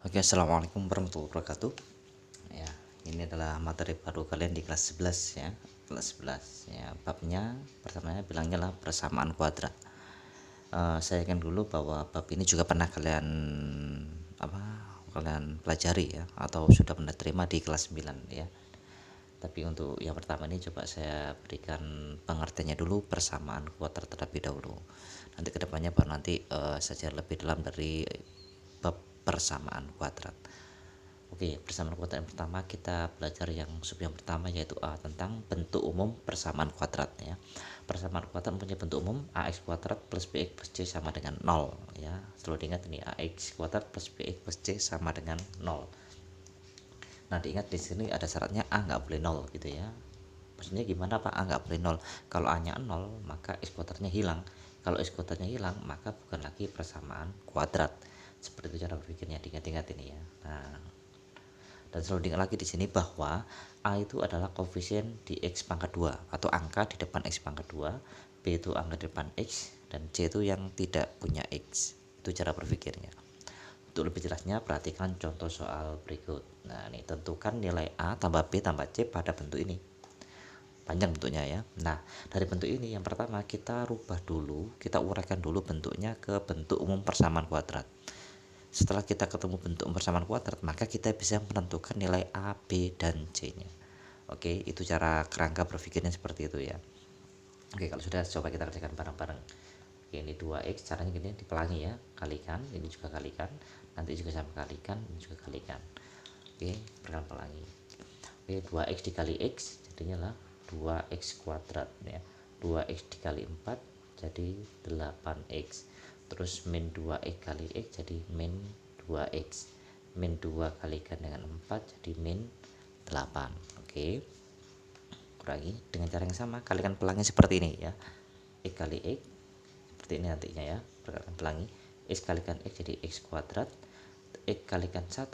Oke, assalamualaikum warahmatullahi wabarakatuh. Ya, ini adalah materi baru kalian di kelas 11 ya, kelas 11 ya. Babnya pertamanya bilangnya lah persamaan kuadrat. Saya ingat dulu bahwa bab ini juga pernah kalian apa kalian pelajari ya, atau sudah pernah terima di kelas 9 ya. Tapi untuk yang pertama ini coba saya berikan pengertiannya dulu, persamaan kuadrat terlebih dahulu. Nanti kedepannya baru nanti saja lebih dalam dari bab persamaan kuadrat. Oke, persamaan kuadrat yang pertama kita belajar yang yang pertama, yaitu tentang bentuk umum persamaan kuadrat ya. Persamaan kuadrat mempunyai bentuk umum ax kuadrat plus bx plus c sama dengan 0 ya. Selalu diingat ini, ax kuadrat plus bx plus c sama dengan 0. Nah, diingat di sini ada syaratnya a nggak boleh 0 gitu ya. Maksudnya gimana Pak? A nggak boleh 0. Kalau a-nya 0, maka x kuadratnya hilang. Kalau x kuadratnya hilang, maka bukan lagi persamaan kuadrat. Seperti itu cara berpikirnya, diingat-ingat ini ya. Nah, dan selalu diingat lagi di sini bahwa A itu adalah koefisien di X pangkat 2 atau angka di depan X pangkat 2, B itu angka di depan X, dan C itu yang tidak punya X. Itu cara berpikirnya. Untuk lebih jelasnya perhatikan contoh soal berikut. Nah, ini tentukan nilai A tambah B tambah C pada bentuk ini. Panjang bentuknya ya. Nah, dari bentuk ini yang pertama kita rubah dulu, kita uraikan dulu bentuknya ke bentuk umum persamaan kuadrat. Setelah kita ketemu bentuk persamaan kuadrat, maka kita bisa menentukan nilai A, B, dan C-nya. Oke, itu cara kerangka berpikirnya seperti itu ya. Oke, kalau sudah coba kita kerjakan bareng-bareng. Oke, ini 2x, caranya gini, dipelangi ya, kalikan, ini juga kalikan, nanti juga sama kalikan, ini juga kalikan. Oke, pelangi. Oke, 2x dikali x jadinya lah 2x kuadrat ya. 2x dikali 4 jadi 8x. Terus min 2x kali x jadi min 2x. Min 2 kalikan dengan 4 jadi min 8. Oke, kurangi dengan cara yang sama, kalikan pelangi seperti ini ya. X kali x seperti ini nantinya ya, perkalikan pelangi. X kalikan x jadi x kuadrat. X kalikan 1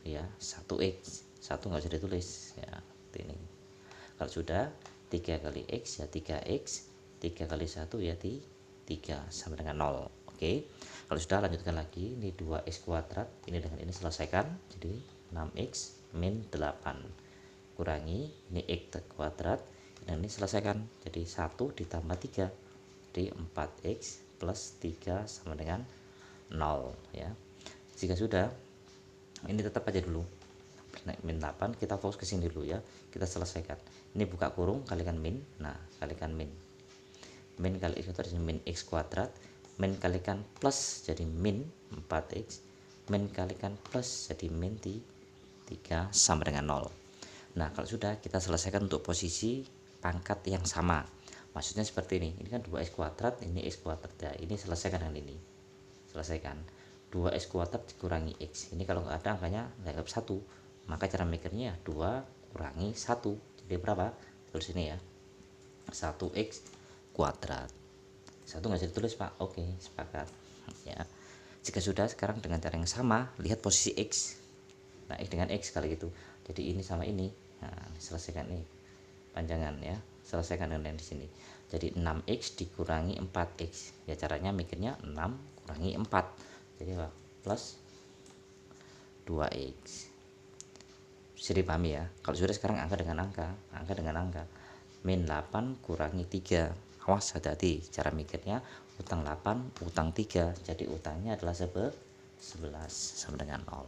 ya, 1x. 1 nggak usah ditulis ya, seperti ini. Kalau sudah 3 kali x ya 3x, 3 kali 1 ya 3 sama dengan 0. Oke, kalau sudah lanjutkan lagi, ini 2x kuadrat, ini dengan ini selesaikan, jadi 6x min 8 kurangi ini x kuadrat, dan ini selesaikan, jadi 1 ditambah 3 jadi 4x plus 3 sama dengan 0 ya. Jika sudah, ini tetap aja dulu naik min 8, kita fokus ke sini dulu ya, kita selesaikan. Ini buka kurung, kalikan min, nah kalikan min kali x kuadrat jadi min x kuadrat, min kalikan plus jadi min 4x, min kalikan plus jadi min 3 sama dengan 0. Nah, kalau sudah, kita selesaikan untuk posisi pangkat yang sama. Maksudnya seperti ini kan 2x kuadrat, ini x kuadrat ya, ini selesaikan dengan ini, selesaikan 2x kuadrat dikurangi x, ini kalau nggak ada angkanya dianggap 1, maka cara mikirnya 2 kurangi 1 jadi berapa, tulis ini ya, 1x kuadrat. 1 nggak bisa ditulis Pak. Oke, sepakat ya. Jika sudah, sekarang dengan cara yang sama, lihat posisi x. Nah, x dengan x kali gitu, jadi ini sama ini. Nah, selesaikan nih panjangan ya, selesaikan dengan yang di sini. Jadi 6x dikurangi 4x ya, caranya mikirnya 6 kurangi 4 jadi apa, plus 2x. Bisa dipahami ya. Kalau sudah, sekarang angka dengan angka, min 8 kurangi 3, awas hati-hati cara mikirnya, utang 8 utang 3, jadi utangnya adalah 11 sama dengan 0.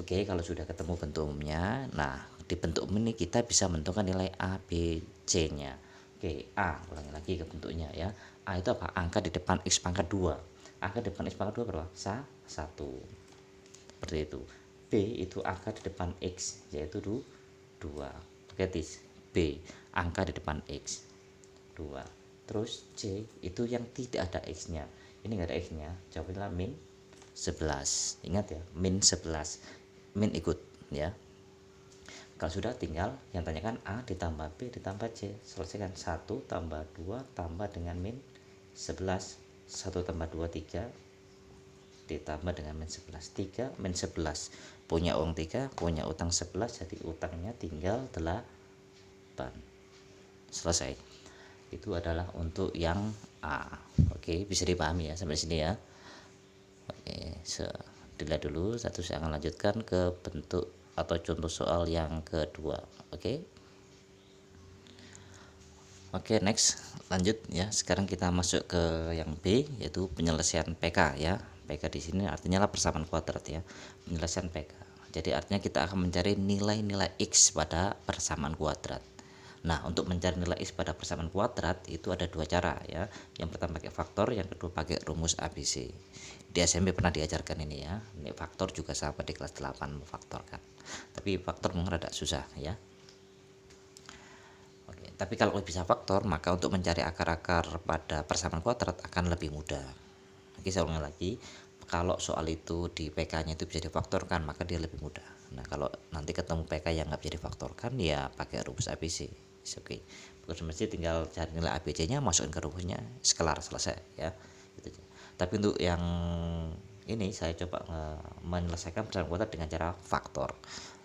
Oke, kalau sudah ketemu bentuk umumnya, nah di bentuk umum ini kita bisa menentukan nilai A, B, C nya. Oke, A, ulangi lagi ke bentuknya ya. A itu apa? Angka di depan x pangkat 2. Angka di depan x pangkat 2 berapa? 1. Seperti itu. B itu angka di depan x, yaitu 2. Oke, B, angka di depan x 2. Terus C itu yang tidak ada x nya, ini nggak ada x nya, jawabnya min 11. Ingat ya, min 11, min ikut ya. Kalau sudah, tinggal yang tanyakan A ditambah B ditambah C, selesaikan. 1 tambah 2 tambah dengan min 11, 1 tambah 2 3 ditambah dengan min 11, 3 min 11, punya uang 3, punya utang 11, jadi utangnya tinggal 8. Selesai. Itu adalah untuk yang A. Oke, bisa dipahami ya sampai sini ya. Oke, dilihat dulu. Satu saya akan lanjutkan ke bentuk atau contoh soal yang kedua. Oke, next lanjut ya. Sekarang kita masuk ke yang B, yaitu penyelesaian PK ya. PK di sini artinya lah persamaan kuadrat ya. Penyelesaian PK. Jadi artinya kita akan mencari nilai-nilai X pada persamaan kuadrat. Nah, untuk mencari nilai X pada persamaan kuadrat itu ada dua cara ya. Yang pertama pakai faktor, yang kedua pakai rumus ABC. Di SMP pernah diajarkan ini ya. Ini faktor juga sama di kelas 8 memfaktorkan. Tapi faktor mungkin rada susah ya. Oke, tapi kalau bisa faktor, maka untuk mencari akar-akar pada persamaan kuadrat akan lebih mudah. Oke, saya ulangi lagi. Kalau soal itu di PK-nya itu bisa difaktorkan, maka dia lebih mudah. Nah, kalau nanti ketemu PK yang nggak bisa difaktorkan, ya pakai rumus ABC. Oke, rumus ABC tinggal cari nilai ABC-nya, masukin ke rumusnya, kelar, selesai ya. Gitu. Tapi untuk yang ini saya coba menyelesaikan persamaan kuadrat dengan cara faktor.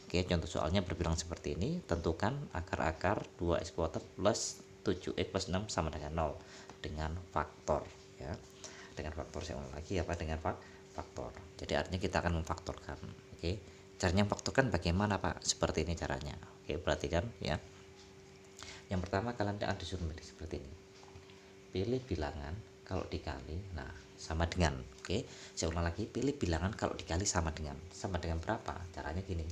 Oke, contoh soalnya berbilang seperti ini. Tentukan akar-akar 2x kuadrat plus 7x plus 6 sama dengan 0 dengan faktor ya. Dengan faktor, saya ulang lagi apa, dengan faktor. Jadi artinya kita akan memfaktorkan. Oke, caranya memfaktorkan bagaimana Pak? Seperti ini caranya. Oke, perhatikan ya. Yang pertama kalian akan disuruh milih seperti ini. Pilih bilangan kalau dikali, nah sama dengan. Oke, saya ulang lagi. Pilih bilangan kalau dikali sama dengan berapa? Caranya gini.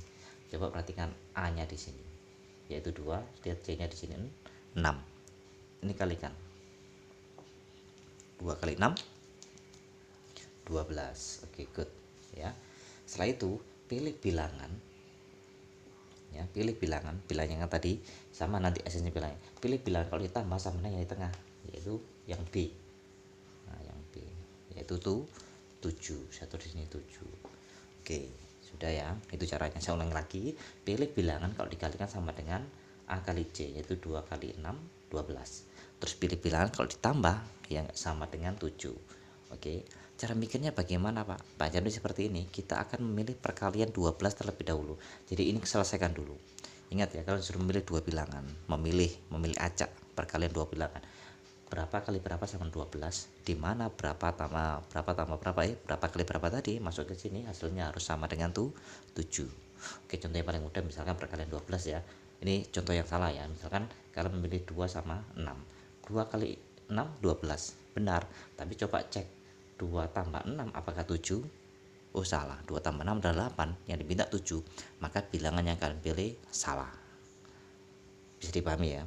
Coba perhatikan A-nya di sini, yaitu 2, lihat C-nya di sini 6. Ini kalikan. 2 kali 6 12. Oke, good ya. Setelah itu pilih bilangan ya, pilih bilangan yang tadi sama nanti hasilnya bilangnya. Pilih bilangan kalau ditambah sama dengan yang di tengah, yaitu yang B. Nah, yang B yaitu tuh 7. Satu di sini 7. Oke, sudah ya. Itu caranya. Saya ulangi lagi. Pilih bilangan kalau dikalikan sama dengan A kali C, yaitu 2 kali 6 12. Terus pilih bilangan kalau ditambah yang sama dengan 7. Oke, cara mikirnya bagaimana Pak? Jadi seperti ini, kita akan memilih perkalian 12 terlebih dahulu. Jadi ini selesaikan dulu. Ingat ya, kalau disuruh memilih dua bilangan, memilih acak perkalian dua bilangan. Berapa kali berapa sama 12, di mana berapa tambah berapa ya, berapa kali berapa tadi masuk ke sini, hasilnya harus sama dengan 7. Oke, contoh yang paling mudah misalkan perkalian 12 ya. Ini contoh yang salah ya. Misalkan kalian memilih 2 sama 6. 2 kali 6 12. Benar, tapi coba cek 2 tambah 6 apakah 7? Oh salah, 2 tambah 6 adalah 8, yang diminta 7. Maka bilangan yang kalian pilih salah. Bisa dipahami ya.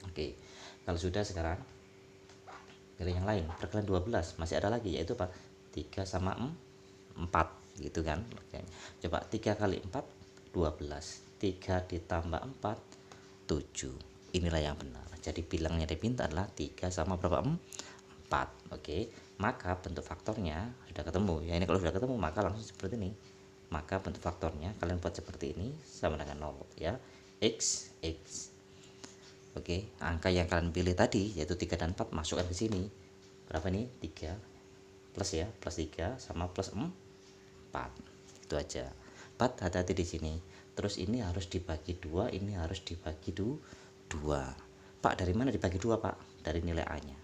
Oke, kalau sudah sekarang pilih yang lain. Perkalian 12 masih ada lagi, yaitu apa? 3 sama 4 gitu kan. Oke. Coba 3 kali 4 12. 3 ditambah 4 7. Inilah yang benar. Jadi bilangnya dipinta adalah 3 sama berapa? 4. Oke, maka bentuk faktornya sudah ketemu ya. Ini kalau sudah ketemu maka langsung seperti ini. Maka bentuk faktornya kalian buat seperti ini, sama dengan 0 ya. X. Oke, angka yang kalian pilih tadi yaitu 3 dan 4 masukkan ke sini. Berapa nih? 3 plus ya, plus 3 sama plus 4. Itu aja. 4 hati-hati di sini. Terus ini harus dibagi 2, ini harus dibagi 2. Pak, dari mana dibagi 2, Pak? Dari nilai A-nya.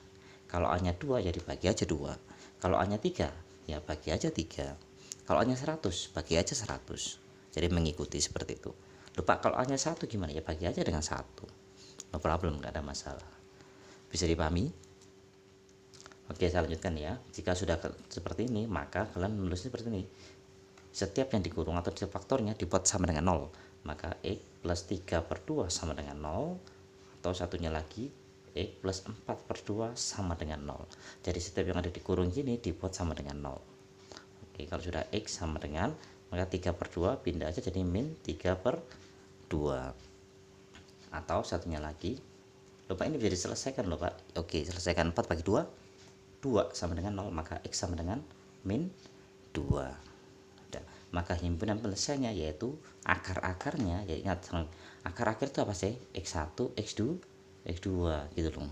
Kalau A-nya 2 ya dibagi aja 2. Kalau A-nya 3 ya bagi aja 3. Kalau A-nya 100 bagi aja 100. Jadi mengikuti seperti itu. Lupa kalau A-nya 1 gimana ya, bagi aja dengan 1. No problem, nggak ada masalah. Bisa dipahami? Oke, saya lanjutkan ya. Jika sudah seperti ini, maka kalian menulisnya seperti ini. Setiap yang dikurung atau setiap faktornya dibuat sama dengan 0. Maka X plus 3 per 2 sama dengan 0. Atau satunya lagi, X plus 4 per 2 sama dengan 0. Jadi setiap yang ada di kurung ini dibuat sama dengan 0. Oke, kalau sudah X sama dengan, maka 3 per 2 pindah aja jadi min 3 per 2. Atau satunya lagi, lupa ini bisa diselesaikan loh Pak. Oke, selesaikan. 4 bagi 2 sama dengan 0, maka X sama dengan min 2. Udah. Maka himpunan penyelesaiannya yaitu akar-akarnya, ya ingat, akar-akar itu apa sih? X1, X2 gitu loh,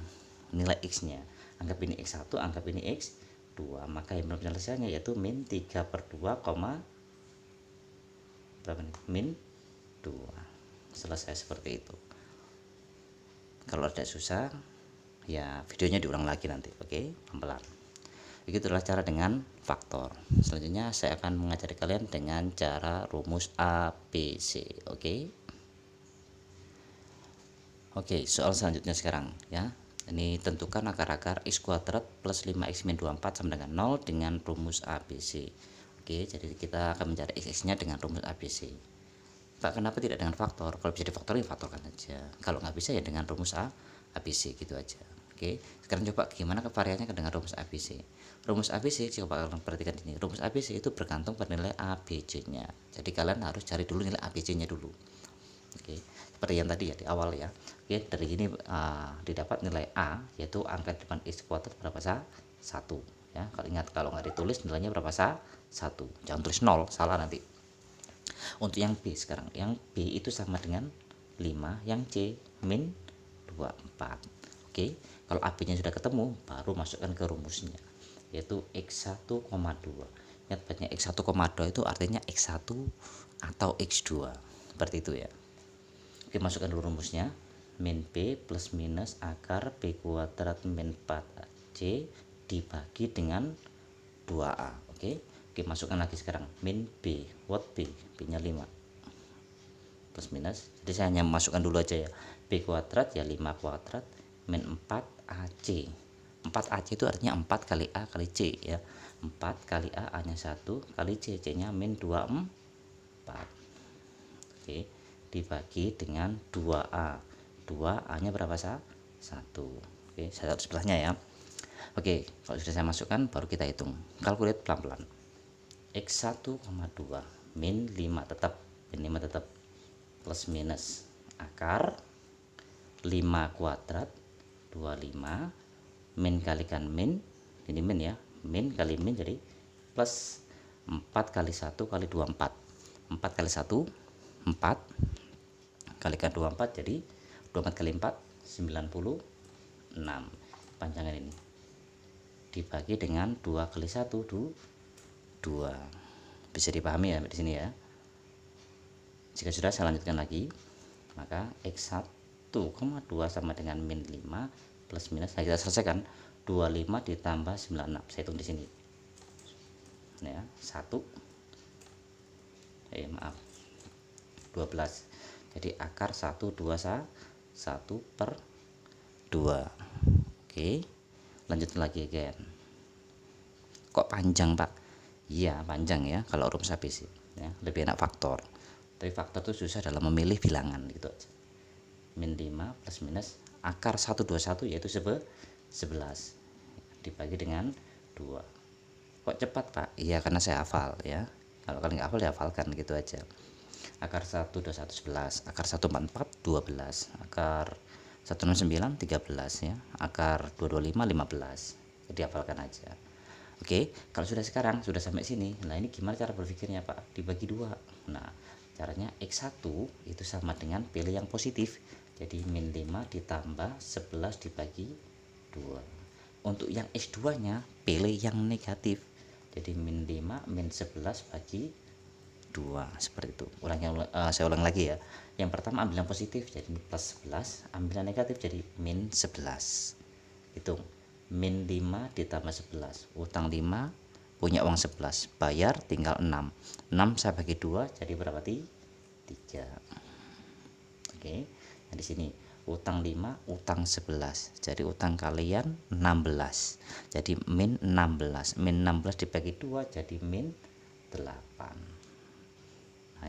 nilai X nya. Anggap ini X1, anggap ini X2. Maka himpunan penyelesaiannya yaitu min 3 per 2, berapa nih? Min 2. Selesai seperti itu. Kalau ada susah ya videonya diulang lagi nanti. Oke, pelan-pelan. Begitu adalah cara dengan faktor. Selanjutnya saya akan mengajari kalian dengan cara rumus ABC. Oke, soal selanjutnya sekarang ya. Ini tentukan akar-akar x kuadrat plus 5x min 24 sama dengan 0 dengan rumus ABC. Oke, jadi kita akan mencari x-nya dengan rumus ABC. Pak, kenapa tidak dengan faktor? Kalau bisa difaktorin, faktorkan aja. Kalau nggak bisa ya dengan rumus ABC gitu aja. Oke, sekarang coba gimana ke variannya dengan rumus ABC. Rumus ABC, coba kalian perhatikan ini. Rumus ABC itu bergantung pada nilai ABC-nya. Jadi kalian harus cari dulu nilai ABC-nya dulu. Oke, seperti yang tadi ya di awal ya. Oke, dari ini didapat nilai A, yaitu angka depan x kuadrat berapa 1 ya. Kalau ingat, kalau nggak ditulis nilainya berapa 1, jangan tulis 0, salah nanti. Untuk yang B sekarang, yang B itu sama dengan 5, yang C min 24. Oke, kalau AB nya sudah ketemu, baru masukkan ke rumusnya, yaitu x1,2. Ingat, banyak x1,2 itu artinya x1 atau x2, seperti itu ya. Oke, masukkan dulu rumusnya, min B plus minus akar B kuadrat min 4C dibagi dengan 2A. Oke, masukkan lagi sekarang, min B, what B? B nya 5 plus minus, jadi saya hanya masukkan dulu aja ya, B kuadrat ya 5 kuadrat min 4AC. 4AC itu artinya 4 kali A kali C ya. 4 kali A, A nya 1 kali C, C nya min 24. Oke, dibagi dengan 2A. 2A nya berapa 1? Oke, saya taruh sebelahnya ya. Oke, kalau sudah saya masukkan baru kita hitung. Kalkulate pelan-pelan. X1,2 min 5 tetap, min 5 tetap, plus minus akar 5 kuadrat 25 min kalikan min, ini min ya, min kali min jadi plus 4 kali 1 kali 24. 4 kali 1 4 kalikan 24 jadi 24 kali 4 96 panjangan ini dibagi dengan 2 kali 1 2. Bisa dipahami ya di sini ya. Jika sudah, saya lanjutkan lagi. Maka x1,2 sama dengan min 5 plus minus. Nah, kita selesaikan 25 ditambah 96. Saya hitung di sini. Ya, 1 maaf 12. Jadi akar 1 per 2. Oke, lanjut lagi again. Kok panjang, Pak? Iya, panjang ya kalau rumus ABC ya. Lebih enak faktor. Tapi faktor itu susah dalam memilih bilangan gitu aja. Min 5 plus minus akar 121 yaitu 11 dibagi dengan 2. Kok cepat, Pak? Iya, karena saya hafal ya. Kalau kalian nggak hafal ya hafalkan gitu aja. Akar 121 11, akar 144 12, akar 169 13 ya, akar 225 15. Jadi hafalkan aja. Oke, kalau sudah sekarang sudah sampai sini, nah ini gimana cara berpikirnya, Pak? Dibagi 2. Nah, caranya x1 itu sama dengan pilih yang positif. Jadi min 5 ditambah 11 dibagi 2. Untuk yang x2 nya pilih yang negatif. Jadi min 5 min 11 bagi 2, seperti itu. Saya ulang lagi ya. Yang pertama ambil yang positif jadi plus 11, ambil yang negatif jadi min 11. Hitung. Min 5 ditambah 11, utang 5, punya uang 11, bayar tinggal 6 saya bagi 2 jadi berapa? 3. Oke, nah di sini utang 5, utang 11, jadi utang kalian 16, jadi min 16 dibagi 2 jadi min 8.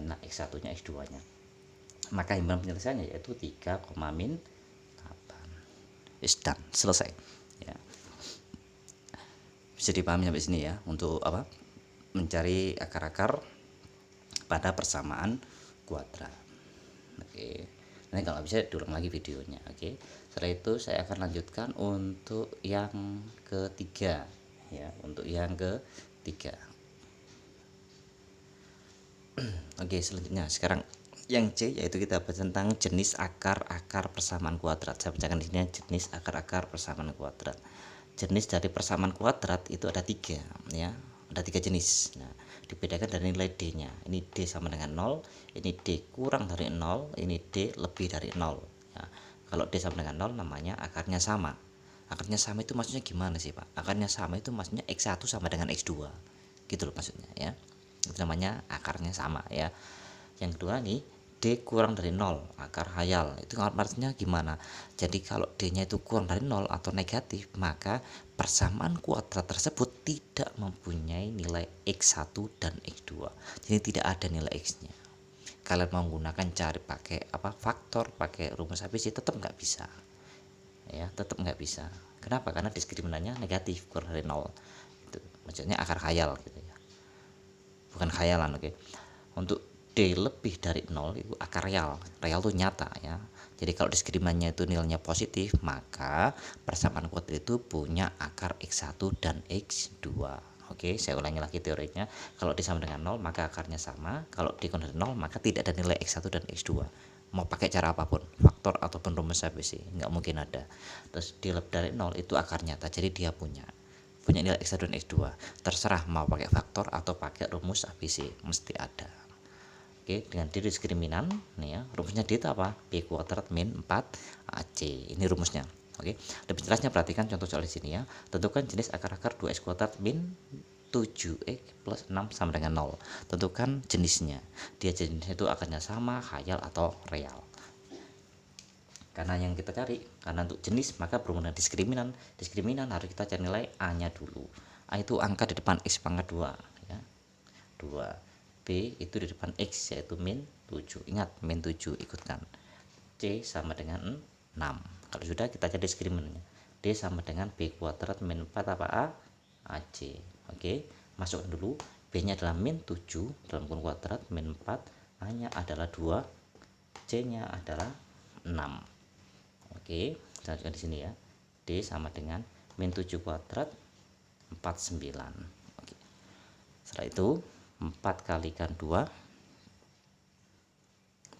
Nah, x1 nya x2 nya, maka himpunan penyelesaiannya yaitu 3, min 8. Done, selesai ya. Bisa dipahami sampai sini ya, untuk apa? Mencari akar-akar pada persamaan kuadrat. Oke, nanti kalau bisa diulang lagi videonya. Oke, setelah itu saya akan lanjutkan untuk yang ketiga ya, untuk yang ketiga. Oke, selanjutnya sekarang yang C, yaitu kita bahas tentang jenis akar-akar persamaan kuadrat. Saya bacakan di sini jenis akar-akar persamaan kuadrat. Jenis dari persamaan kuadrat itu ada 3 ya, ada 3 jenis. Nah, dibedakan dari nilai D-nya. Ini D sama dengan 0, ini D kurang dari 0, ini D lebih dari 0 ya. Kalau D sama dengan 0 namanya akarnya sama. Akarnya sama itu maksudnya gimana sih Pak? Akarnya sama itu maksudnya X1 sama dengan X2 gitu loh maksudnya ya. Itu namanya akarnya sama ya. Yang kedua nih, D kurang dari 0, akar khayal. Itu artinya gimana? Jadi kalau D-nya itu kurang dari 0 atau negatif, maka persamaan kuadrat tersebut tidak mempunyai nilai X1 dan X2. Jadi tidak ada nilai X-nya. Kalian mau menggunakan cari pakai faktor, pakai rumus ABC tetap nggak bisa. Ya, tetap nggak bisa. Kenapa? Karena diskriminannya negatif, kurang dari 0. Itu maksudnya akar khayal gitu ya. Bukan khayalan, oke. Untuk D lebih dari 0 itu akar real. Real itu nyata ya. Jadi kalau diskriminannya itu nilainya positif, maka persamaan kuadrat itu punya akar X1 dan X2. Oke, saya ulangi lagi teorinya. Kalau D sama dengan 0, maka akarnya sama. Kalau D kurang dari 0, maka tidak ada nilai X1 dan X2. Mau pakai cara apapun, faktor ataupun rumus ABC, nggak mungkin ada. Terus D lebih dari 0 itu akar nyata, jadi dia punya nilai X1 dan X2. Terserah mau pakai faktor atau pakai rumus ABC, mesti ada. Oke, dengan D diskriminan nih ya, rumusnya D itu apa? B kuadrat min 4 AC. Ini rumusnya. Oke, lebih jelasnya perhatikan contoh soal di sini ya. Tentukan jenis akar-akar 2x kuadrat min 7x plus 6 sama dengan 0. Tentukan jenisnya. Dia jenisnya itu akarnya sama, khayal atau real. Karena yang kita cari, karena untuk jenis maka berhubungan dengan diskriminan. Diskriminan harus kita cari nilai A-nya dulu. A itu angka di depan X pangkat 2 ya. 2. B itu di depan X yaitu min 7. Ingat min 7 ikutkan. C sama dengan 6. Kalau sudah kita cari diskriminannya. D sama dengan B kuadrat min 4 apa A? AC. Oke, masukkan dulu. B nya adalah min 7 dalam kurung kuadrat min 4. A nya adalah 2. C nya adalah 6. Oke, kita lanjutkan di sini ya. D sama dengan min 7 kuadrat 49. Oke. Setelah itu 4 kalikan 2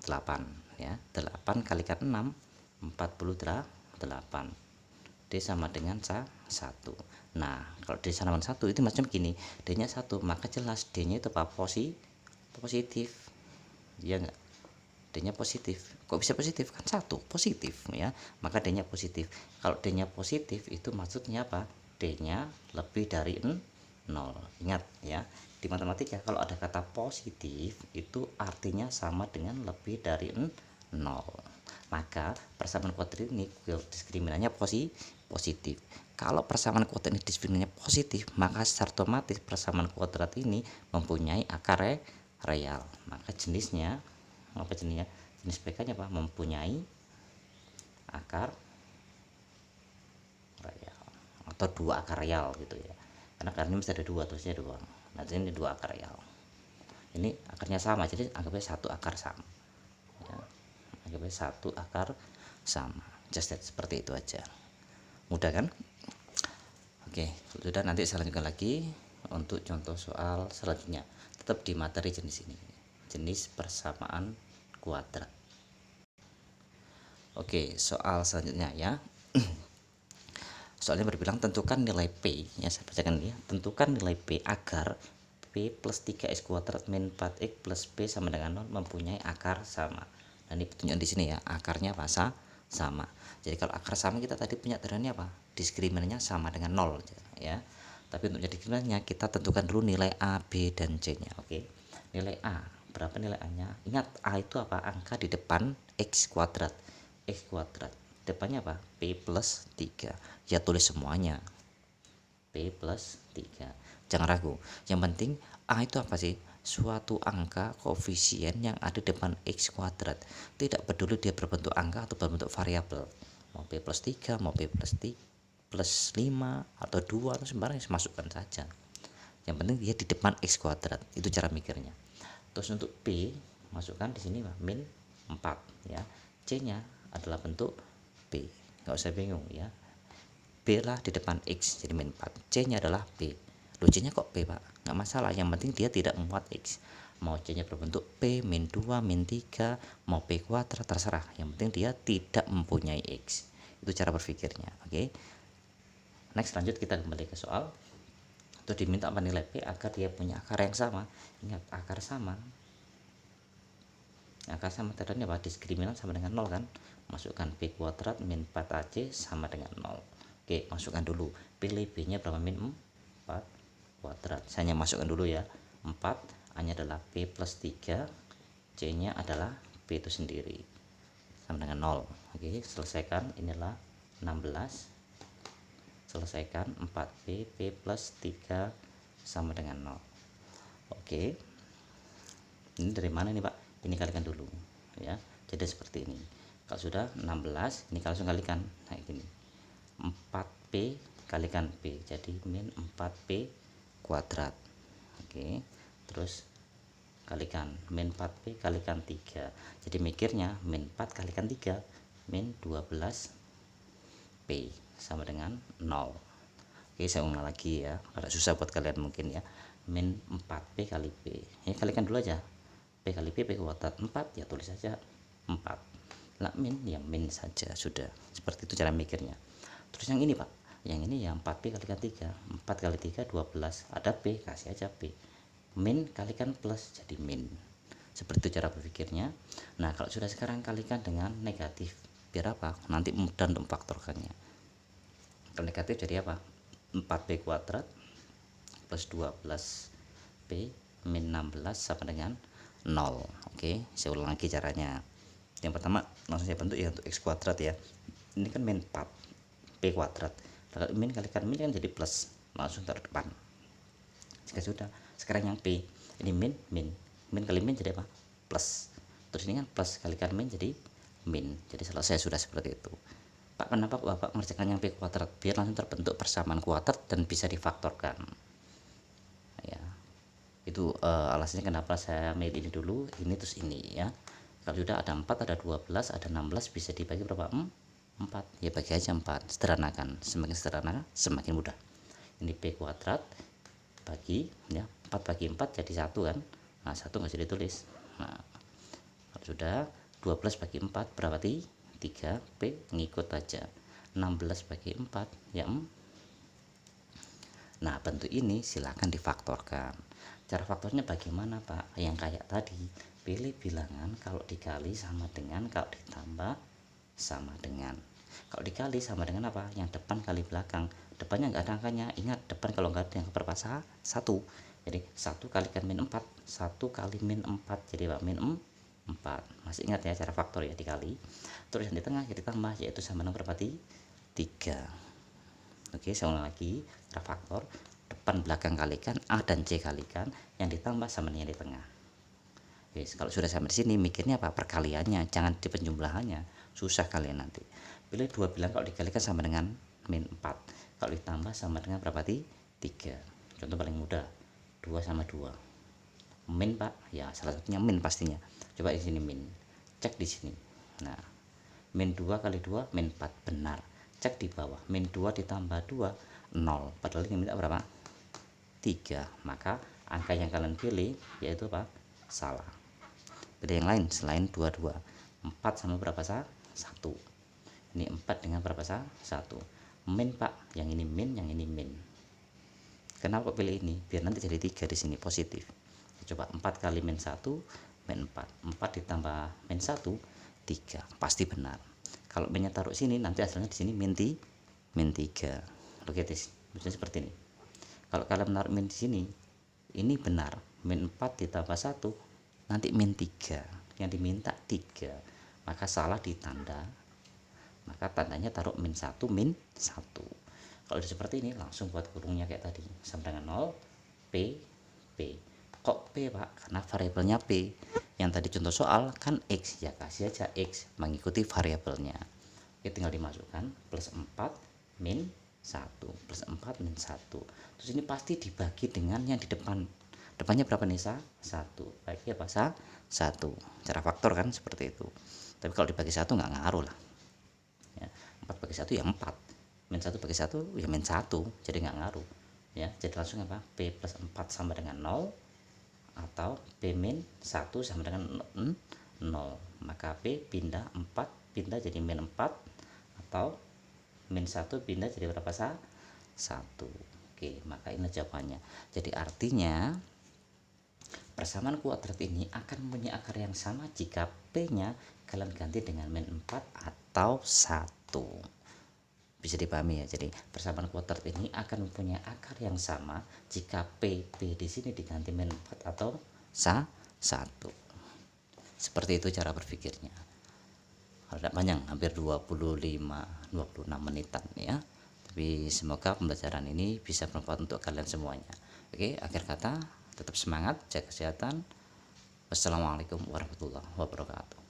8 ya. 8 kalikan 6 48. D sama dengan 1. Nah, kalau D sama dengan 1 itu macam gini. D nya 1, maka jelas D nya itu apa? Positif. Iya enggak? D nya positif. Kok bisa positif? Kan 1 positif ya. Maka D nya positif. Kalau D nya positif itu maksudnya apa? D nya lebih dari 0. Ingat ya, di matematika kalau ada kata positif itu artinya sama dengan lebih dari 0. Maka persamaan kuadrat ini diskriminannya positif. Kalau persamaan kuadrat ini diskriminannya positif, maka secara otomatis persamaan kuadrat ini mempunyai akar real. Maka jenisnya apa jenisnya? Jenis PK-nya apa? Mempunyai akar real atau 2 akar real gitu ya. Karena akarnya mesti ada 2, terusnya 2. Nah, ini 2 akar real. Ini akarnya sama, jadi anggapnya 1 akar sama. Ya, anggapnya 1 akar sama. Just that, seperti itu aja. Mudah kan? Oke, sudah, nanti saya lanjutkan lagi untuk contoh soal selanjutnya. Tetap di materi jenis ini. Jenis persamaan kuadrat. Oke, soal selanjutnya ya. Soalnya berbilang tentukan nilai P ya, saya bacakan ya. Tentukan nilai P agar P plus 3x kuadrat min 4x plus P sama dengan 0 mempunyai akar sama. Nah, ini petunjuk di sini ya, akarnya apa? Sama. Jadi kalau akar sama kita tadi punya teorinya apa? Diskriminannya sama dengan 0 ya. Tapi untuk jadi diskriminannya kita tentukan dulu nilai A, B dan C-nya. Oke. Nilai A, berapa nilai A-nya? Ingat A itu apa? Angka di depan X kuadrat. X kuadrat. Depannya apa? P plus 3. Ya tulis semuanya. P plus 3. Jangan ragu. Yang penting A itu apa sih? Suatu angka koefisien yang ada di depan X kuadrat. Tidak peduli dia berbentuk angka atau berbentuk variabel. Mau P plus 3, mau P plus 3, plus 5 atau 2 atau sembarang masukkan saja. Yang penting dia di depan X kuadrat. Itu cara mikirnya. Terus untuk P masukkan di sini min 4 ya. C-nya adalah bentuk P, nggak usah bingung ya. B lah di depan X jadi min 4. C nya adalah B. Loh, C nya kok P pak? Nggak masalah, yang penting dia tidak memuat X. Mau C nya berbentuk P, min 2, min 3, mau P kuadrat, terserah. Yang penting dia tidak mempunyai X. Itu cara berpikirnya. Oke. Next, lanjut kita kembali ke soal. Itu diminta apa nilai P agar dia punya akar yang sama. Ingat, akar sama. Akar sama tadi apa? Diskriminan sama dengan 0 kan? Masukkan P kuadrat min 4AC sama dengan 0. Oke, masukkan dulu. Pilih B-nya berapa? Min 4 kuadrat. Saya masukkan dulu ya. 4, A-nya adalah P plus 3, C-nya adalah P itu sendiri. Sama dengan 0. Oke, selesaikan. Inilah 16. Selesaikan 4P, P plus 3 sama dengan 0. Oke. Ini dari mana nih Pak? Ini kalikan dulu ya. Jadi seperti ini. Kalau sudah 16, ini langsung kalikan. Nah, ini 4P kalikan P. Jadi min 4P kuadrat. Oke. Terus kalikan min 4P kalikan 3. Jadi mikirnya min 4 kalikan 3 min 12P sama dengan 0. Oke, saya ulang lagi ya. Agak susah buat kalian mungkin ya. Min 4P kali P. Ini kalikan dulu aja. P kali P kuadrat 4 ya tulis saja 4. Lah min ya min saja sudah. Seperti itu cara mikirnya. Terus yang ini Pak, yang ini ya 4P kalikan 3. 4 kali 3 12. Ada P, kasih aja P. Min kalikan plus jadi min. Seperti itu cara berpikirnya. Nah, kalau sudah sekarang kalikan dengan negatif. Biar apa? Nanti mudah untuk memfaktorkannya. Kalau negatif jadi apa? 4P kuadrat plus 12P min 16 sama dengan 0. Oke, saya ulang lagi caranya. Yang pertama langsung saya bentuk ya untuk X kuadrat ya. Ini kan min 4 P kuadrat. Kalau min kalikan min kan jadi plus, langsung taruh depan. Jika sudah, sekarang yang P ini min kali min jadi apa? Plus. Terus ini kan plus kalikan min jadi min. Jadi selesai sudah seperti itu. Pak, kenapa Bapak mengerjakan yang P kuadrat? Biar langsung terbentuk persamaan kuadrat dan bisa difaktorkan. Ya, itu alasannya kenapa saya milih ini dulu, ini terus ini ya. Kalau sudah ada 4, ada 12, ada 16, bisa dibagi berapa? 4. Ya bagi aja 4. Sederhanakan. Semakin sederhana semakin mudah. Ini P kuadrat bagi ya, 4 bagi 4 jadi 1 kan. Nah, 1 nggak usah ditulis. Nah, kalau sudah 12 bagi 4 berapa? 3. P ngikut aja. 16 bagi 4 ya. Nah, bentuk ini silahkan difaktorkan. Cara faktornya bagaimana Pak? Yang kayak tadi, pilih bilangan kalau dikali sama dengan, kalau ditambah sama dengan. Kalau dikali sama dengan apa? Yang depan kali belakang. Depannya nggak ada angkanya. Ingat, depan kalau nggak ada yang berpasa 1. Jadi 1 kalikan min 4. 1 kali min 4 jadi apa? Min 4. Masih ingat ya cara faktor ya, dikali. Terus yang di tengah jadi tambah, yaitu sama dengan berapa? 3. Oke, saya ulang lagi. Cara faktor, depan belakang kalikan, A dan C kalikan, yang ditambah sama dengan yang di tengah. Oke, kalau sudah sampai di sini mikirnya apa? Perkaliannya, jangan di penjumlahannya. Susah kalian nanti. Pilih dua bilang kalau dikalikan sama dengan min 4. Kalau ditambah sama dengan berapa? 3. Contoh paling mudah. 2 sama 2. Min Pak, ya salah satunya min pastinya. Coba di sini min. Cek di sini. Nah, min 2 kali 2 min 4, benar. Cek di bawah, min 2 ditambah 2 0. Padahal ini minta berapa? 3. Maka angka yang kalian pilih yaitu apa? Salah. Pilih yang lain selain 22. 4 sama berapa sah? 1. Ini 4 dengan berapa sah? 1. Min Pak, yang ini min, yang ini min. Kenapa pilih ini? Biar nanti jadi 3 di sini positif. Coba 4 kali min 1 min 4. 4 ditambah min 1 3. Pasti benar. Kalau minnya taruh sini nanti hasilnya di sini min 3. Oke, misalnya seperti ini. Kalau kalian menaruh min di sini, ini benar. Min 4 ditambah 1 nanti min 3. Yang diminta 3. Maka salah di tanda. Maka tandanya taruh min 1 min 1. Kalau udah seperti ini langsung buat kurungnya kayak tadi. Sama dengan 0 P. Kok P Pak? Karena variabelnya P. Yang tadi contoh soal kan X, ya kasih aja X mengikuti variabelnya. Oke, tinggal dimasukkan plus 4 min 1 plus 4 min 1. Terus ini pasti dibagi dengan yang di depan. Depannya berapa nih? 1. Bagi apa? 1. Cara faktor kan seperti itu. Tapi kalau dibagi 1 nggak ngaruh lah. Ya, 4 bagi 1 ya 4. Min 1 bagi 1 ya min 1. Jadi nggak ngaruh. Ya, jadi langsung apa? P plus 4 sama dengan 0. Atau P min 1 sama dengan 0. Maka P pindah 4 pindah jadi min 4, atau min 1 pindah jadi berapa sah? 1. Oke, maka ini jawabannya. Jadi artinya persamaan kuadrat ini akan mempunyai akar yang sama jika P nya kalian ganti dengan min 4 atau 1. bisa dipahami ya. Jadi persamaan kuadrat ini akan mempunyai akar yang sama jika P di sini diganti min 4 atau 1. Seperti itu cara berpikirnya. Tidak panjang, hampir 26 menitan ya. Tapi semoga pembelajaran ini bisa bermanfaat untuk kalian semuanya. Oke, akhir kata tetap semangat, jaga kesehatan. Wassalamualaikum warahmatullahi wabarakatuh.